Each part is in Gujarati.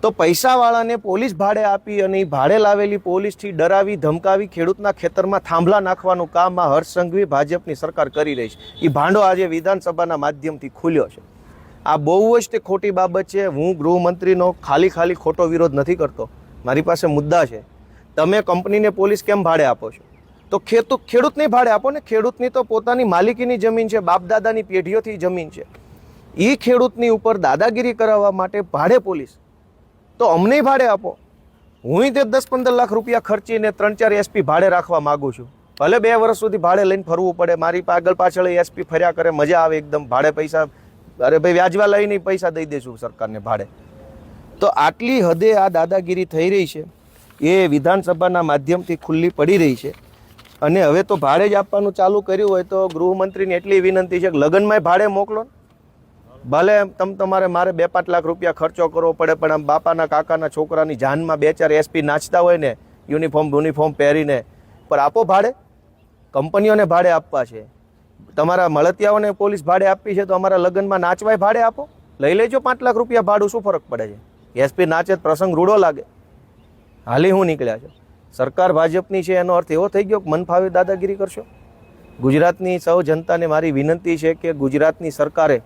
તો પૈસાવાળાને પોલીસ ભાડે આપી અને ભાડે લાવેલી પોલીસથી ડરાવી ધમકાવી ખેડૂતના ખેતરમાં થાંભલા નાખવાનું કામ આ હર્ષ સંઘવી ભાજપની સરકાર કરી રહી છે. એ ભાંડો આજે વિધાનસભાના માધ્યમથી ખુલ્યો છે. આ બહુ જ તે ખોટી બાબત છે. હું ગૃહમંત્રીનો ખાલી ખોટો વિરોધ નથી કરતો. મારી પાસે મુદ્દા છે. તમે કંપનીને પોલીસ કેમ ભાડે આપો છો? તો ખેડૂતને ભાડે આપો ને. ખેડૂતની તો પોતાની માલિકીની જમીન છે, બાપ દાદાની પેઢીઓથી જમીન છે. એ ખેડૂતની ઉપર દાદાગીરી કરાવવા માટે ભાડે પોલીસ, તો અમને ભાડે આપો. હું તે 10-15 લાખ રૂપિયા ખર્ચીને 3-4 એસપી ભાડે રાખવા માગું છું. ભલે 2 વર્ષ સુધી ભાડે લઈને ફરવું પડે, મારી આગળ પાછળ એસપી ફર્યા કરે, મજા આવે એકદમ. ભાડે પૈસા, અરે ભાઈ વ્યાજવા લઈને પૈસા દઈ દઈશું સરકારને ભાડે. તો આટલી હદે આ દાદાગીરી થઈ રહી છે, એ વિધાનસભાના માધ્યમથી ખુલ્લી પડી રહી છે. અને હવે તો ભાડે જ આપવાનું ચાલુ કર્યું હોય તો ગૃહમંત્રીને એટલી વિનંતી છે કે લગ્નમાં ભાડે મોકલો. ભલે તમારે મારે 2-5 લાખ રૂપિયા ખર્ચો કરવો પડે, પણ આમ બાપાના કાકાના છોકરાની જાનમાં 2-4 એસપી નાચતા હોય ને યુનિફોર્મ પહેરીને, પર આપો ભાડે. કંપનીઓને ભાડે આપવા છે, તમારા મળતિયાઓને પોલીસ ભાડે આપવી છે, તો અમારા લગ્નમાં નાચવાય ભાડે આપો. લઈ લેજો 5 લાખ રૂપિયા ભાડું, શું ફરક પડે છે? એસપી નાચે પ્રસંગ રૂડો લાગે. હાલી હું નીકળ્યા છે. સરકાર ભાજપની છે એનો અર્થ એવો થઈ ગયો કે મન ફાવે દાદાગીરી કરશો? ગુજરાતની સૌ જનતાને મારી વિનંતી છે કે ગુજરાતની સરકારે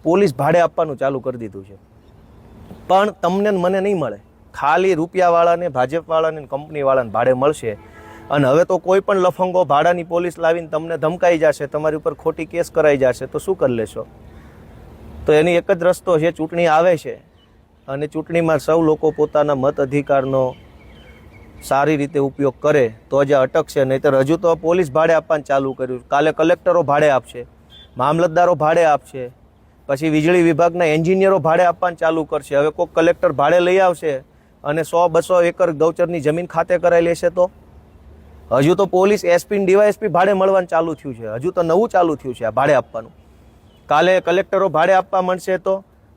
પોલીસ ભાડે આપવાનું ચાલુ કરી દીધું છે, પણ તમને મને નહીં મળે. ખાલી રૂપિયાવાળાને, ભાજપવાળાને, કંપનીવાળાને ભાડે મળશે. અને હવે તો કોઈ પણ લફંગો ભાડાની પોલીસ લાવીને તમને ધમકાઈ જશે, તમારી ઉપર ખોટી કેસ કરાઈ જશે, તો શું કરી લેશો? તો એની એક જ રસ્તો છે, ચૂંટણી આવે છે અને ચૂંટણીમાં સૌ લોકો પોતાના મત અધિકારનો સારી રીતે ઉપયોગ કરે તો જ અટકશે. નહીંતર હજુ તો પોલીસ ભાડે આપવાનું ચાલુ કર્યું, કાલે કલેક્ટરો ભાડે આપશે, મામલતદારો ભાડે આપશે, પછી વીજળી વિભાગના એન્જિનિયરો ભાડે આપવાનું ચાલુ કરશે. હવે કોઈક કલેક્ટર ભાડે લઈ આવશે અને 100-200 એકર ગૌચરની જમીન ખાતે કરાવી લેશે. તો હજુ તો પોલીસ એસપી ડીવાયએસપી ભાડે મળવાનું ચાલુ થયું છે. હજુ તો નવું ચાલુ થયું છે આ ભાડે આપવાનું. કાલે કલેક્ટરો ભાડે આપવા મળશે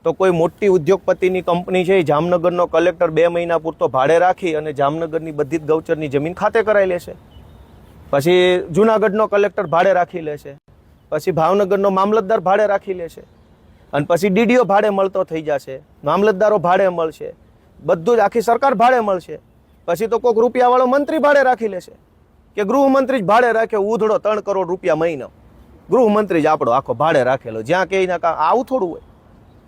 તો કોઈ મોટી ઉદ્યોગપતિની કંપની છે, જામનગરનો કલેક્ટર 2 મહિના પૂરતો ભાડે રાખી અને જામનગરની બધી જ ગૌચરની જમીન ખાતે કરાવી લેશે. પછી જુનાગઢનો કલેક્ટર ભાડે રાખી લેશે, પછી ભાવનગરનો મામલતદાર ભાડે રાખી લેશે, અને પછી ડીડીઓ ભાડે મળતો થઈ જશે, મામલતદારો ભાડે મળશે, બધું જ આખી સરકાર ભાડે મળશે. પછી તો કોઈક રૂપિયાવાળો મંત્રી ભાડે રાખી લેશે કે ગૃહમંત્રી જ ભાડે રાખ્યો, ઉધડો 3 કરોડ રૂપિયા મહિનો, ગૃહમંત્રી જ આપણો આખો ભાડે રાખેલો, જ્યાં કે આવું થોડું હોય.